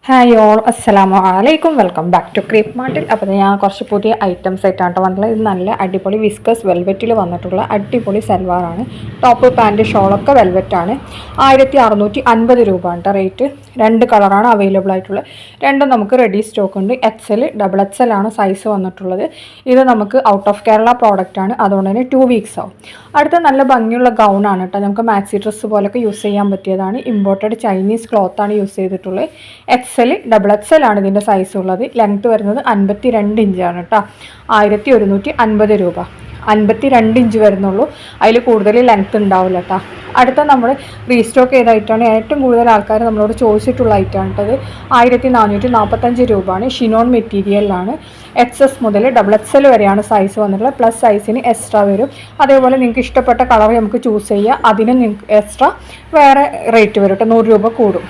Hi all അസ്സലാമു അലൈക്കും welcome back to creep മാർട്ടിൽ. അപ്പോൾ ഞാൻ കുറച്ച് പുതിയ ഐറ്റംസ് ആയിട്ടാണ് വന്നിട്ടുള്ളത്. ഇത് നല്ല അടിപൊളി വിസ്കസ് വെൽവെറ്റിൽ വന്നിട്ടുള്ള അടിപൊളി സൽവാറാണ്. Top pant ഷോളൊക്കെ വെൽവെറ്റാണ്. 1650 രൂപയാണ് റേറ്റ്. 2 കളറാണ് അവൈലബിൾ ആയിട്ടുള്ളത്. രണ്ടും നമുക്ക് റെഡി സ്റ്റോക്ക് ഉണ്ട്. XL ഡബിൾ XL ആണ് സൈസ് വന്നിട്ടുള്ളത്. ഇത് നമുക്ക് ഔട്ട് ഓഫ് കേരള പ്രോഡക്റ്റ് ആണ്, അതുകൊണ്ട് തന്നെ 2 വീക്സ് ആവും. അടുത്ത നല്ല ഭംഗിയുള്ള ഗൗണാണ് കേട്ടോ. നമുക്ക് മാക്സി ഡ്രസ്സ് പോലൊക്കെ യൂസ് ചെയ്യാൻ പറ്റിയതാണ്. ഇമ്പോർട്ടഡ് ചൈനീസ് ക്ലോത്താണ് യൂസ് ചെയ്തിട്ടുള്ളത്. XL ഡബിൾ XL ആണ് ഇതിൻ്റെ സൈസ് ഉള്ളത്. ലെങ്ത്ത് വരുന്നത് 52 ഇഞ്ചാണ് കേട്ടോ. 1150 രൂപ. 52 ഇഞ്ച് വരുന്നുള്ളൂ, അതിൽ കൂടുതൽ ലെങ്ത്ത് ഉണ്ടാവില്ല കേട്ടോ. അടുത്ത നമ്മൾ റീസ്റ്റോക്ക് ചെയ്തായിട്ടാണ് ഏറ്റവും കൂടുതൽ ആൾക്കാർ നമ്മളോട് ചോദിച്ചിട്ടുള്ള ഐറ്റമാണ് കേട്ടത്. 1445 രൂപയാണ്. ഷിനോൺ മെറ്റീരിയലിലാണ്. XS മുതൽ ഡബിൾ XL വരെയാണ് സൈസ് വന്നിട്ടുള്ളത്. പ്ലസ് സൈസിന് എക്സ്ട്രാ വരും. അതേപോലെ നിങ്ങൾക്ക് ഇഷ്ടപ്പെട്ട കളർ നമുക്ക് ചൂസ് ചെയ്യുക. അതിന് നിങ്ങൾക്ക് എക്സ്ട്രാ വേറെ റേറ്റ് വരും കേട്ടോ, 100 രൂപ കൂടും.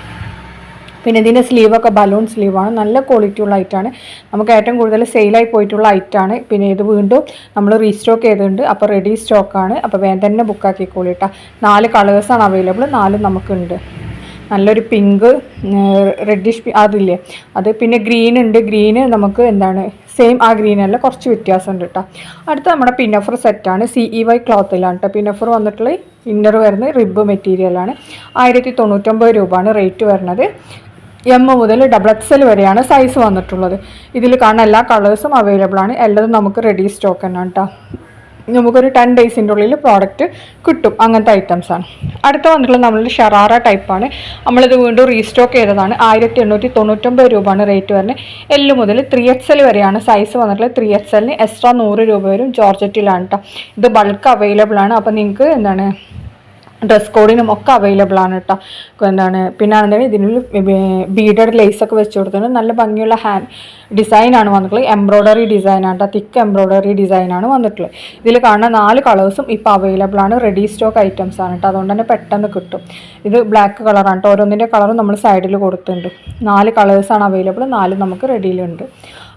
പിന്നെ ഇതിൻ്റെ സ്ലീവൊക്കെ ബലൂൺ സ്ലീവാണ്. നല്ല ക്വാളിറ്റി ഉള്ള ഐറ്റമാണ്. നമുക്ക് ഏറ്റവും കൂടുതൽ സെയിലായി പോയിട്ടുള്ള ഐറ്റമാണ്. പിന്നെ ഇത് വീണ്ടും നമ്മൾ റീസ്റ്റോക്ക് ചെയ്തിട്ടുണ്ട്. അപ്പോൾ റെഡി സ്റ്റോക്കാണ്. അപ്പോൾ വേഗം തന്നെ ബുക്കാക്കിക്കോളൂ കേട്ടോ. 4 കളേഴ്സാണ് അവൈലബിൾ. 4 നമുക്കുണ്ട്. നല്ലൊരു പിങ്ക്, റെഡിഷ് അതില്ലേ അത്, പിന്നെ ഗ്രീൻ ഉണ്ട്. ഗ്രീന് നമുക്ക് എന്താണ് സെയിം ആ ഗ്രീനല്ല, കുറച്ച് വ്യത്യാസമുണ്ട് കേട്ടോ. അടുത്ത നമ്മുടെ പിന്നഫർ സെറ്റാണ്. CEY ക്ലോത്തിലാണ് കേട്ടോ പിന്നഫർ വന്നിട്ടുള്ള. ഇന്നർ വരുന്നത് റിബ് മെറ്റീരിയലാണ്. 1099 രൂപയാണ് റേറ്റ് വരുന്നത്. M മുതൽ ഡബിൾ XL വരെയാണ് സൈസ് വന്നിട്ടുള്ളത്. ഇതിൽ കാണുന്ന എല്ലാ കളേഴ്സും അവൈലബിൾ ആണ്. എല്ലാതും നമുക്ക് റെഡി സ്റ്റോക്ക് തന്നെയാണ് കേട്ടോ. നമുക്കൊരു 10 ഡേയ്സിൻ്റെ ഉള്ളിൽ പ്രോഡക്റ്റ് കിട്ടും. അങ്ങനത്തെ ഐറ്റംസാണ്. അടുത്ത വന്നിട്ടുള്ളത് നമ്മളുടെ ഷറാറ ടൈപ്പാണ്. നമ്മളിത് വീണ്ടും റീസ്റ്റോക്ക് ചെയ്തതാണ്. 1899 രൂപയാണ് റേറ്റ് വരുന്നത്. L മുതൽ 3XL വരെയാണ് സൈസ് വന്നിട്ടുള്ളത്. 3XLന് എക്സ്ട്രാ 100 രൂപ വരും. ജോർജറ്റിലാണ് കേട്ടോ. ഇത് ബൾക്ക് അവൈലബിൾ ആണ്. അപ്പോൾ നിങ്ങൾക്ക് എന്താണ് ഡ്രസ് കോഡിനും ഒക്കെ അവൈലബിൾ ആണ് കേട്ടോ. എന്താണ് പിന്നെ ആണെന്നുണ്ടെങ്കിൽ ഇതിന് ബീഡഡ് ലേസൊക്കെ വെച്ച് കൊടുത്തിട്ടുണ്ട്. നല്ല ഭംഗിയുള്ള ഡിസൈനാണ് വന്നിട്ടുള്ളത്. എംബ്രോയ്ഡറി ഡിസൈനാണ് കേട്ടോ. തിക്ക് എംബ്രോയ്ഡറി ഡിസൈനാണ് വന്നിട്ടുള്ളത്. ഇതിൽ കാണുന്ന 4 കളേഴ്സും ഇപ്പോൾ അവൈലബിൾ ആണ്. റെഡി സ്റ്റോക്ക് ഐറ്റംസ് ആണ് കേട്ടോ. അതുകൊണ്ട് തന്നെ പെട്ടെന്ന് കിട്ടും. ഇത് ബ്ലാക്ക് കളറാണ് കേട്ടോ. ഓരോന്നിൻ്റെ കളറും നമ്മൾ സൈഡിൽ കൊടുത്തിട്ടുണ്ട്. 4 കളേഴ്സാണ് അവൈലബിൾ. 4 നമുക്ക് റെഡിയിലുണ്ട്.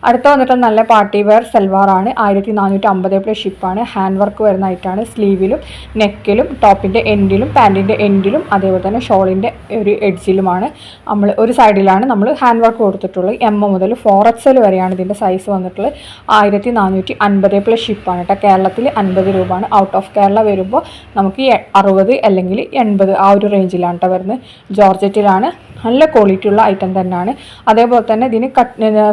അടുത്ത വന്നിട്ട് നല്ല പാർട്ടി വെയർ സൽവാറാണ്. 1450 പ്ലസ് ഷിപ്പാണ്. ഹാൻഡ് വർക്ക് വരുന്ന ഐറ്റാണ്. സ്ലീവിലും നെക്കിലും ടോപ്പിൻ്റെ എൻഡിലും പാൻറ്റിൻ്റെ എൻഡിലും അതേപോലെ തന്നെ ഷോളിൻ്റെ ഒരു എഡ്ജിലുമാണ് നമ്മൾ ഒരു സൈഡിലാണ് നമ്മൾ ഹാൻഡ് വർക്ക് കൊടുത്തിട്ടുള്ളത്. M മുതൽ 4XL വരെയാണ് ഇതിൻ്റെ സൈസ് വന്നിട്ടുള്ളത്. 1450 പ്ലസ് ഷിപ്പാണ് കേട്ടോ. കേരളത്തിൽ 50 രൂപയാണ്. ഔട്ട് ഓഫ് കേരള വരുമ്പോൾ നമുക്ക് 60 അല്ലെങ്കിൽ 80 ആ ഒരു റേഞ്ചിലാണ് കേട്ടോ വരുന്നത്. ജോർജറ്റിലാണ്. നല്ല ക്വാളിറ്റി ഉള്ള ഐറ്റം തന്നെയാണ്. അതേപോലെ തന്നെ ഇതിന്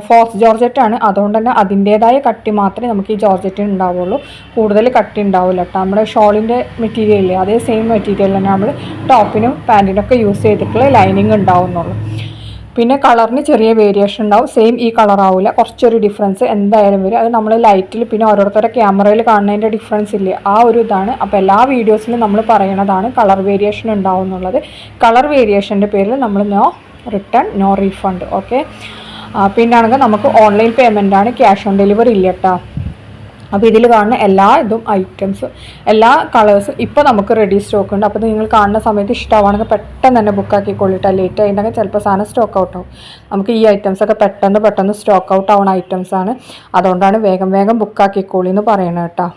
ഫോക്സ് ജോർജറ്റ് ആണ്. അതുകൊണ്ട് തന്നെ അതിൻ്റേതായ കട്ടി മാത്രമേ നമുക്ക് ഈ ജോർജറ്റിന് ഉണ്ടാവുള്ളൂ. കൂടുതൽ കട്ടി ഉണ്ടാവില്ല കേട്ടോ. നമ്മുടെ ഷോളിൻ്റെ മെറ്റീരിയൽ ഇല്ലേ, അതേ സെയിം മെറ്റീരിയൽ തന്നെ നമ്മൾ ടോപ്പിനും പാൻറ്റിനൊക്കെ യൂസ് ചെയ്തിട്ടുള്ള ലൈനിങ് ഉണ്ടാവുന്നുള്ളൂ. പിന്നെ കളറിന് ചെറിയ വേരിയേഷൻ ഉണ്ടാവും. സെയിം ഈ കളർ ആവില്ല, കുറച്ചൊരു ഡിഫറൻസ് എന്തായാലും വരും. അത് നമ്മൾ ലൈറ്റിൽ പിന്നെ ഓരോരുത്തരുടെ ക്യാമറയിൽ കാണുന്നതിൻ്റെ ഡിഫറൻസ് ഇല്ലേ, ആ ഒരു ഇതാണ്. അപ്പോൾ എല്ലാ വീഡിയോസിലും നമ്മൾ പറയണതാണ് കളർ വേരിയേഷൻ ഉണ്ടാവും എന്നുള്ളത്. കളർ വേരിയേഷൻ്റെ പേരിൽ നമ്മൾ no return no refund. Okay. പിന്നാണെങ്കിൽ നമുക്ക് ഓൺലൈൻ പേയ്മെൻ്റ് ആണ്. ക്യാഷ് ഓൺ ഡെലിവറി ഇല്ല കേട്ടോ. അപ്പോൾ ഇതിൽ കാണുന്ന എല്ലാ ഇതും ഐറ്റംസും എല്ലാ കളേഴ്സും ഇപ്പോൾ നമുക്ക് റെഡി സ്റ്റോക്ക് ഉണ്ട്. അപ്പോൾ നിങ്ങൾ കാണുന്ന സമയത്ത് ഇഷ്ടമാണെങ്കിൽ പെട്ടെന്ന് തന്നെ ബുക്കാക്കിക്കൊള്ളിട്ടാൽ. ലേറ്റ് ആയിട്ടുണ്ടെങ്കിൽ ചിലപ്പോൾ സാധനം സ്റ്റോക്ക് ഔട്ട് ആവും. നമുക്ക് ഈ ഐറ്റംസൊക്കെ പെട്ടെന്ന് സ്റ്റോക്ക് ഔട്ട് ആവുന്ന ഐറ്റംസാണ്. അതുകൊണ്ടാണ് വേഗം ബുക്കാക്കിക്കോളി എന്ന് പറയുന്നത് കേട്ടോ.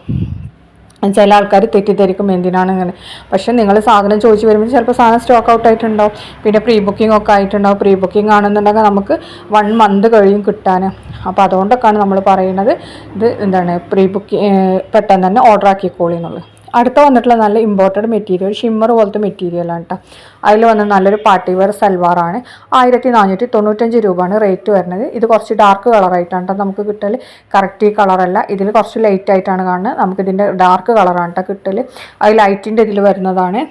ചില ആൾക്കാർ തെറ്റിദ്ധരിക്കും എന്തിനാണ് ഇങ്ങനെ. പക്ഷേ നിങ്ങൾ സാധനം ചോദിച്ച് വരുമ്പോൾ ചിലപ്പോൾ സാധനം സ്റ്റോക്ക് ഔട്ട് ആയിട്ടുണ്ടാവും. പിന്നെ പ്രീ ബുക്കിംഗ് ഒക്കെ ആയിട്ടുണ്ടാവും. പ്രീ ബുക്കിംഗ് ആണെന്നുണ്ടെങ്കിൽ നമുക്ക് 1 മന്ത് കഴിയും കിട്ടാൻ. അപ്പോൾ അതുകൊണ്ടൊക്കെയാണ് നമ്മൾ പറയുന്നത് ഇത് എന്താണ് പ്രീ ബുക്കിംഗ് പെട്ടെന്ന് തന്നെ ഓർഡർ ആക്കിക്കോളി എന്നുള്ളത്. അടുത്ത വന്നിട്ടുള്ള നല്ല ഇമ്പോർട്ടഡ് മെറ്റീരിയൽ ഷിമ്മർ പോലത്തെ മെറ്റീരിയലാണ് കേട്ടോ. അതിൽ വന്ന് നല്ലൊരു പാർട്ടി വെയർ സൽവാറാണ്. 1495 രൂപയാണ് റേറ്റ് വരുന്നത്. ഇത് കുറച്ച് ഡാർക്ക് കളറായിട്ടാണ് കേട്ടോ നമുക്ക് കിട്ടൽ. കറക്റ്റ് ഈ കളറല്ല, ഇതിൽ കുറച്ച് ലൈറ്റ് ആയിട്ടാണ് കാണുന്നത്. നമുക്കിതിൻ്റെ ഡാർക്ക് കളറാണ് കേട്ടോ കിട്ടൽ. അത് ലൈറ്റിൻ്റെ ഇതിൽ വരുന്നതാണ്.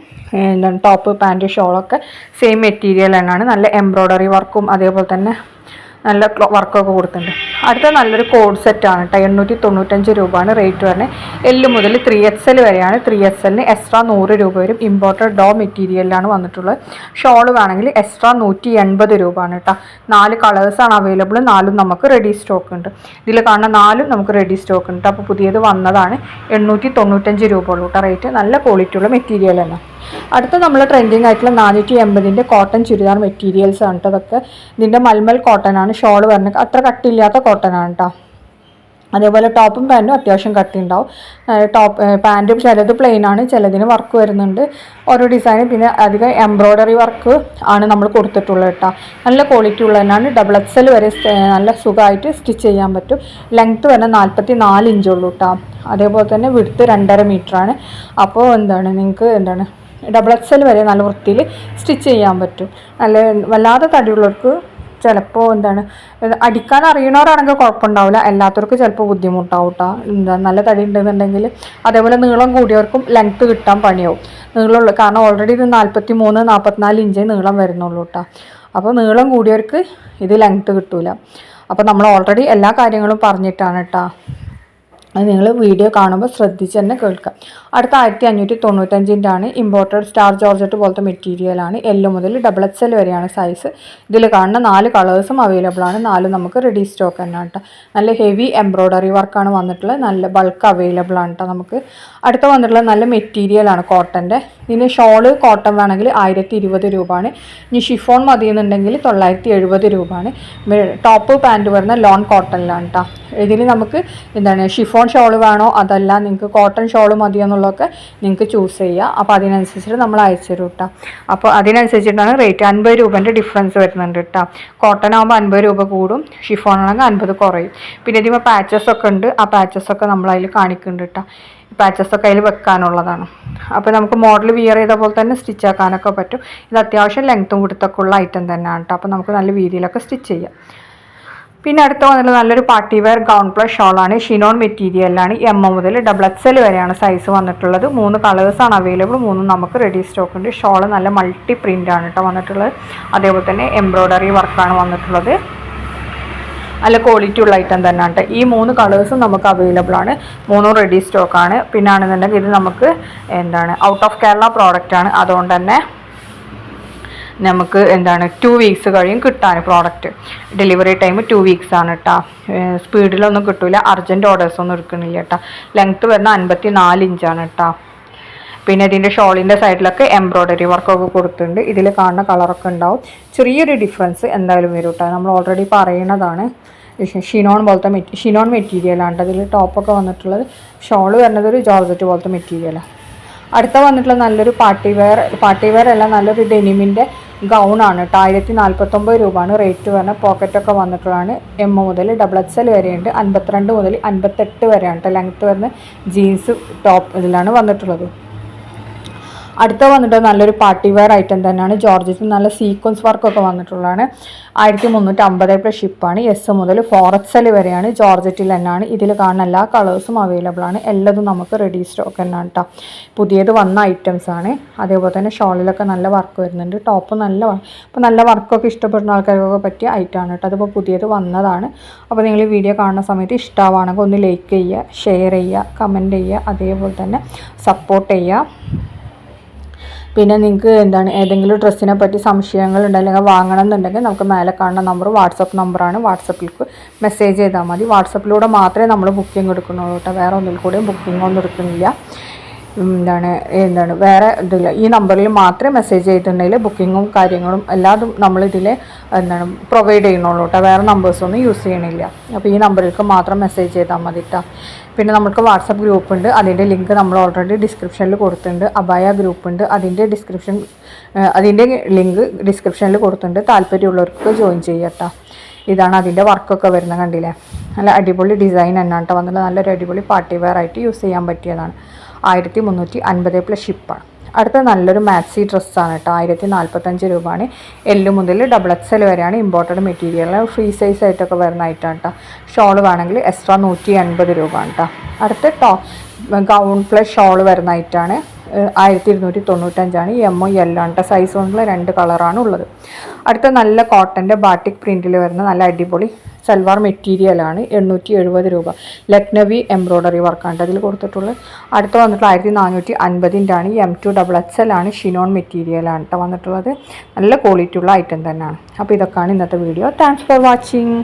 എന്താണ് ടോപ്പ് പാൻറ്റ് ഷോളൊക്കെ സെയിം മെറ്റീരിയൽ തന്നെയാണ്. നല്ല എംബ്രോയ്ഡറി വർക്കും അതേപോലെ തന്നെ നല്ല വർക്കൊക്കെ കൊടുത്തിട്ടുണ്ട്. അടുത്ത നല്ലൊരു കോഡ് സെറ്റാണ് കേട്ടോ. 895 രൂപയാണ് റേറ്റ് വരുന്നത്. L മുതൽ 3XL വരെയാണ്. 3XLന് എക്സ്ട്രാ 100 രൂപ വരും. ഇമ്പോർട്ടഡ് ഡോ മെറ്റീരിയലിലാണ് വന്നിട്ടുള്ളത്. ഷോള് വേണമെങ്കിൽ എക്സ്ട്രാ 180 രൂപയാണ് കേട്ടോ. 4 കളേഴ്സാണ് അവൈലബിൾ. 4 നമുക്ക് റെഡി സ്റ്റോക്ക് ഉണ്ട്. ഇതിൽ കാണുന്ന 4 നമുക്ക് റെഡി സ്റ്റോക്ക് ഉണ്ട്. അപ്പോൾ പുതിയത് വന്നതാണ്. 895 രൂപ ഉള്ളൂ കേട്ടോ റേറ്റ്. നല്ല ക്വാളിറ്റി ഉള്ള മെറ്റീരിയൽ തന്നെ. അടുത്ത നമ്മൾ ട്രെൻഡിങ് ആയിട്ടുള്ള 480ൻ്റെ കോട്ടൺ ചുരിദാർ മെറ്റീരിയൽസ് ആണ് കേട്ടോ. അതൊക്കെ ഇതിൻ്റെ മൽമൽ കോട്ടൺ ആണ്. ഷോൾ വരുന്നത് അത്ര കട്ടിയില്ലാത്ത കോട്ടൺ ആണ് കേട്ടോ. അതേപോലെ ടോപ്പും പാൻറ്റും അത്യാവശ്യം കട്ടി ഉണ്ടാവും. പാൻറ്റും ചിലത് പ്ലെയിൻ ആണ്, ചിലതിന് വർക്ക് വരുന്നുണ്ട് ഓരോ ഡിസൈനും. പിന്നെ അധികം എംബ്രോയ്ഡറി വർക്ക് ആണ് നമ്മൾ കൊടുത്തിട്ടുള്ളത് കേട്ടോ. നല്ല ക്വാളിറ്റി ഉള്ളത് തന്നെയാണ്. ഡബിൾ XL വരെ നല്ല സുഖമായിട്ട് സ്റ്റിച്ച് ചെയ്യാൻ പറ്റും. ലെങ്ത്ത് വരുന്ന 44 ഇഞ്ചുള്ളൂ കേട്ടോ. അതേപോലെ തന്നെ വിഡ്ത്ത് 2.5 മീറ്ററാണ്. അപ്പോൾ നിങ്ങൾക്ക് ഡബിൾ XL വരെ നല്ല വൃത്തിയിൽ സ്റ്റിച്ച് ചെയ്യാൻ പറ്റും. വല്ലാതെ തടിയുള്ളവർക്ക് ചിലപ്പോൾ അടിക്കാൻ അറിയണവരാണെങ്കിൽ കുഴപ്പമുണ്ടാവില്ല, അല്ലാത്തവർക്ക് ചിലപ്പോൾ ബുദ്ധിമുട്ടാവും കേട്ടോ. നല്ല തടി ഉണ്ടെന്നുണ്ടെങ്കിൽ. അതേപോലെ നീളം കൂടിയവർക്കും ലെങ്ത്ത് കിട്ടാൻ പണിയാവും. നീളമുള്ളൂ, കാരണം ഓൾറെഡി ഇത് 43-44 ഇഞ്ചേ നീളം വരുന്നുള്ളൂ കേട്ടോ. അപ്പോൾ നീളം കൂടിയവർക്ക് ഇത് ലെങ്ത്ത് കിട്ടൂല. അപ്പോൾ നമ്മൾ ഓൾറെഡി എല്ലാ കാര്യങ്ങളും പറഞ്ഞിട്ടാണ് കേട്ടോ. അത് നിങ്ങൾ വീഡിയോ കാണുമ്പോൾ ശ്രദ്ധിച്ച് തന്നെ കേൾക്കാം. അടുത്ത 1595 ആണ്. ഇമ്പോർട്ടഡ് സ്റ്റാർ ജോർജറ്റ് പോലത്തെ മെറ്റീരിയലാണ്. L മുതൽ ഡബിൾ XL വരെയാണ് സൈസ്. ഇതിൽ കാണുന്ന 4 കളേഴ്സും അവൈലബിൾ ആണ്. 4 നമുക്ക് റെഡി സ്റ്റോക്ക് തന്നെ കേട്ടോ. നല്ല ഹെവി എംബ്രോയ്ഡറി വർക്കാണ് വന്നിട്ടുള്ളത്. നല്ല ബൾക്ക് അവൈലബിൾ ആണ് കേട്ടോ നമുക്ക്. അടുത്ത വന്നിട്ടുള്ളത് നല്ല മെറ്റീരിയലാണ് കോട്ടൻ്റെ. ഇതിന് ഷോള് കോട്ടൺ വേണമെങ്കിൽ 1020 രൂപയാണ്. ഇനി ഷിഫോൺ മതി എന്നുണ്ടെങ്കിൽ 970 രൂപയാണ്. ടോപ്പ് പാൻറ്റ് വരുന്ന ലോൺ കോട്ടണിലാണ് കേട്ടോ. ഇതിന് നമുക്ക് ഷിഫോൺ ഷോൾ വേണോ അതല്ല നിങ്ങൾക്ക് കോട്ടൺ ഷോൾ മതിയോ എന്നുള്ളതൊക്കെ നിങ്ങൾക്ക് ചൂസ് ചെയ്യാം. അപ്പോൾ അതിനനുസരിച്ചിട്ട് നമ്മൾ അയച്ചു തരും കേട്ടോ. അപ്പോൾ അതിനനുസരിച്ചിട്ടാണ് റേറ്റ്. 50 രൂപേൻ്റെ ഡിഫറൻസ് വരുന്നുണ്ട് കേട്ടോ. കോട്ടൺ ആകുമ്പോൾ 50 രൂപ കൂടും, ഷിഫോൺ ആണെങ്കിൽ 50 കുറയും. പിന്നെ ഇതിപ്പോൾ പാച്ചസ് ഒക്കെ ഉണ്ട്. ആ പാച്ചസ് ഒക്കെ നമ്മളതിൽ കാണിക്കുന്നുണ്ട് കേട്ടോ. പാച്ചസ് ഒക്കെ അതിൽ വെക്കാനുള്ളതാണ്. അപ്പോൾ നമുക്ക് മോഡൽ വിയർ ചെയ്ത പോലെ തന്നെ സ്റ്റിച്ച് ആക്കാനൊക്കെ പറ്റും. ഇത് അത്യാവശ്യം ലെങ്ത്തും കൊടുത്തൊക്കെ ഉള്ള ഐറ്റം തന്നെയാണ് കേട്ടോ. അപ്പോൾ നമുക്ക് നല്ല രീതിയിലൊക്കെ സ്റ്റിച്ച് ചെയ്യാം. പിന്നെ അടുത്ത വന്നിട്ടുള്ള നല്ലൊരു പാർട്ടി വെയർ ഗൗൺ പ്ലസ് ഷോളാണ്. ഷിനോൺ മെറ്റീരിയലാണ്. M മുതൽ ഡബിൾ XL വരെയാണ് സൈസ് വന്നിട്ടുള്ളത്. 3 കളേഴ്സാണ് അവൈലബിൾ. 3 നമുക്ക് റെഡി സ്റ്റോക്ക് ഉണ്ട്. ഷോള് നല്ല മൾട്ടി പ്രിൻ്റ് ആണ് കേട്ടോ വന്നിട്ടുള്ളത്. അതേപോലെ തന്നെ എംബ്രോയ്ഡറി വർക്കാണ് വന്നിട്ടുള്ളത്. നല്ല ക്വാളിറ്റി ഉള്ള ഐറ്റം തന്നെയാണ് കേട്ടോ. ഈ 3 കളേഴ്സും നമുക്ക് അവൈലബിൾ ആണ്. 3 റെഡി സ്റ്റോക്കാണ്. പിന്നെ ആണെന്നുണ്ടെങ്കിൽ ഇത് നമുക്ക് ഔട്ട് ഓഫ് കേരള പ്രോഡക്റ്റ് ആണ്. അതുകൊണ്ട് തന്നെ നമുക്ക് 2 വീക്സ് കഴിയും കിട്ടാൻ പ്രോഡക്റ്റ്. ഡെലിവറി ടൈം 2 വീക്സ് ആണ് കേട്ടോ. സ്പീഡിലൊന്നും കിട്ടില്ല, അർജൻറ്റ് ഓർഡേഴ്സൊന്നും എടുക്കണില്ല കേട്ടോ. ലെങ്ത്ത് വരുന്ന 54 ഇഞ്ചാണ് കേട്ടോ. പിന്നെ ഇതിൻ്റെ ഷോളിൻ്റെ സൈഡിലൊക്കെ എംബ്രോയ്ഡറി വർക്കൊക്കെ കൊടുത്തിട്ടുണ്ട്. ഇതിൽ കാണുന്ന കളറൊക്കെ ഉണ്ടാവും. ചെറിയൊരു ഡിഫറൻസ് എന്തായാലും വരും കേട്ടോ. നമ്മൾ ഓൾറെഡി പറയുന്നതാണ്. ഷിനോൺ മെറ്റീരിയലാണ് അതിൽ ടോപ്പൊക്കെ വന്നിട്ടുള്ളത്. ഷോള് വരുന്നത് ഒരു ജോർജറ്റ് പോലത്തെ മെറ്റീരിയലാണ്. അടുത്ത വന്നിട്ടുള്ള നല്ലൊരു പാർട്ടി വെയർ അല്ല, നല്ലൊരു ഡെനിമിൻ്റെ ഗൗണാണ് കേട്ടോ. 1049 രൂപയാണ് റേറ്റ് വരുന്നത്. പോക്കറ്റൊക്കെ വന്നിട്ടുള്ളതാണ്. M മുതൽ ഡബിൾ XL വരെയുണ്ട്. 52 മുതൽ 58 വരെയാണ് കേട്ടോ ലെങ്ത്ത് വരുന്നത്. ജീൻസ് ടോപ്പ് ഇതിലാണ് വന്നിട്ടുള്ളത്. അടുത്ത വന്നിട്ട് നല്ലൊരു പാർട്ടി വെയർ ഐറ്റം തന്നെയാണ്. ജോർജറ്റ് നല്ല സീക്വൻസ് വർക്കൊക്കെ വന്നിട്ടുള്ളതാണ്. 1350 പ്ലസ് ഷിപ്പാണ്. S മുതൽ 4XL വരെയാണ്. ജോർജറ്റിൽ തന്നെയാണ്. ഇതിൽ കാണുന്ന എല്ലാ കളേഴ്സും അവൈലബിൾ ആണ്. എല്ലാതും നമുക്ക് റെഡി സ്റ്റോക്ക് തന്നെയാണ് കേട്ടോ. പുതിയത് വന്ന ഐറ്റംസ് ആണ്. അതേപോലെ തന്നെ ഷോളിലൊക്കെ നല്ല വർക്ക് വരുന്നുണ്ട്. ടോപ്പ് ഇപ്പോൾ നല്ല വർക്കൊക്കെ ഇഷ്ടപ്പെടുന്ന ആൾക്കാർക്കൊക്കെ പറ്റിയ ഐറ്റമാണ് കേട്ടോ. അതിപ്പോൾ പുതിയത് വന്നതാണ്. അപ്പോൾ നിങ്ങൾ ഈ വീഡിയോ കാണുന്ന സമയത്ത് ഇഷ്ടമാണെങ്കിൽ ഒന്ന് ലൈക്ക് ചെയ്യുക, ഷെയർ ചെയ്യുക, കമൻറ്റ് ചെയ്യുക, അതേപോലെ തന്നെ സപ്പോർട്ട് ചെയ്യുക. പിന്നെ നിങ്ങൾക്ക് ഏതെങ്കിലും ഡ്രസ്സിനെ പറ്റി സംശയങ്ങൾ ഉണ്ടെങ്കിൽ വാങ്ങണം എന്നുണ്ടെങ്കിൽ നമുക്ക് മേലെ കാണുന്ന നമ്പർ വാട്സപ്പ് നമ്പറാണ്. വാട്സപ്പിലേക്ക് മെസ്സേജ് ചെയ്താൽ മതി. വാട്സപ്പിലൂടെ മാത്രമേ നമ്മൾ ബുക്കിംഗ് എടുക്കുന്നുള്ളൂ കേട്ടോ. വേറെ ഒന്നിൽ കൂടെയും ബുക്കിംഗ് ഒന്നും എടുക്കുന്നില്ല. വേറെ ഇതില്ല. ഈ നമ്പറിൽ മാത്രമേ മെസ്സേജ് ചെയ്തിട്ടുണ്ടെങ്കിൽ ബുക്കിങ്ങും കാര്യങ്ങളും എല്ലാതും നമ്മളിതിൽ പ്രൊവൈഡ് ചെയ്യുന്നുള്ളൂ കേട്ടോ. വേറെ നമ്പേഴ്സൊന്നും യൂസ് ചെയ്യണില്ല. അപ്പോൾ ഈ നമ്പറിലേക്ക് മാത്രം മെസ്സേജ് ചെയ്താൽ മതി കേട്ടോ. പിന്നെ നമുക്ക് വാട്സപ്പ് ഗ്രൂപ്പ് ഉണ്ട്. അതിൻ്റെ ലിങ്ക് നമ്മൾ ഓൾറെഡി ഡിസ്ക്രിപ്ഷനിൽ കൊടുത്തിട്ടുണ്ട്. അബായ ഗ്രൂപ്പ് ഉണ്ട്. അതിൻ്റെ ലിങ്ക് ഡിസ്ക്രിപ്ഷനിൽ കൊടുത്തിട്ടുണ്ട്. താല്പര്യമുള്ളവർക്ക് ജോയിൻ ചെയ്യട്ടോ. ഇതാണ് അതിൻ്റെ വർക്കൊക്കെ വരുന്നത്. കണ്ടില്ലേ, നല്ല അടിപൊളി ഡിസൈൻ തന്നെയാണ് കേട്ടോ വന്നിട്ട്. നല്ലൊരു അടിപൊളി പാർട്ടി വെയർ ആയിട്ട് യൂസ് ചെയ്യാൻ പറ്റിയതാണ്. 1350 പ്ലസ് ഷിപ്പാണ്. അടുത്ത നല്ലൊരു മാക്സി ഡ്രസ്സാണ് കേട്ടോ. 1045 രൂപയാണ്. L മുതൽ ഡബിൾ XL വരെയാണ്. ഇമ്പോർട്ടഡ് മെറ്റീരിയൽ ഫ്രീ സൈസ് ആയിട്ടൊക്കെ വരുന്ന ഐറ്റമാണ് കേട്ടോ. ഷോള് വേണമെങ്കിൽ എക്സ്ട്രാ 180 രൂപയാണ് കേട്ടോ. അടുത്ത ഗൗൺ പ്ലസ് ഷോള് വരുന്ന ഐറ്റമാണ്. 1295 M L ആണ് കേട്ടോ. സൈസ് കൊണ്ടുള്ള 2 കളറാണ് ഉള്ളത്. അടുത്ത നല്ല കോട്ടൻ്റെ ബാട്ടിക് പ്രിൻറ്റിൽ വരുന്ന നല്ല അടിപൊളി സൽവാർ മെറ്റീരിയലാണ്. 870 രൂപ. ലക്നവി എംബ്രോയ്ഡറി വർക്കാണ് അതിൽ കൊടുത്തിട്ടുള്ളത്. അടുത്ത വന്നിട്ടുള്ള 1450 ആണ്. M2 ഡബിൾ XL ആണ്. ഷിനോൺ മെറ്റീരിയലാണ് കേട്ടോ വന്നിട്ടുള്ളത്. നല്ല ക്വാളിറ്റി ഉള്ള ഐറ്റം തന്നെയാണ്. അപ്പോൾ ഇതൊക്കെയാണ് ഇന്നത്തെ വീഡിയോ. Thanks for watching.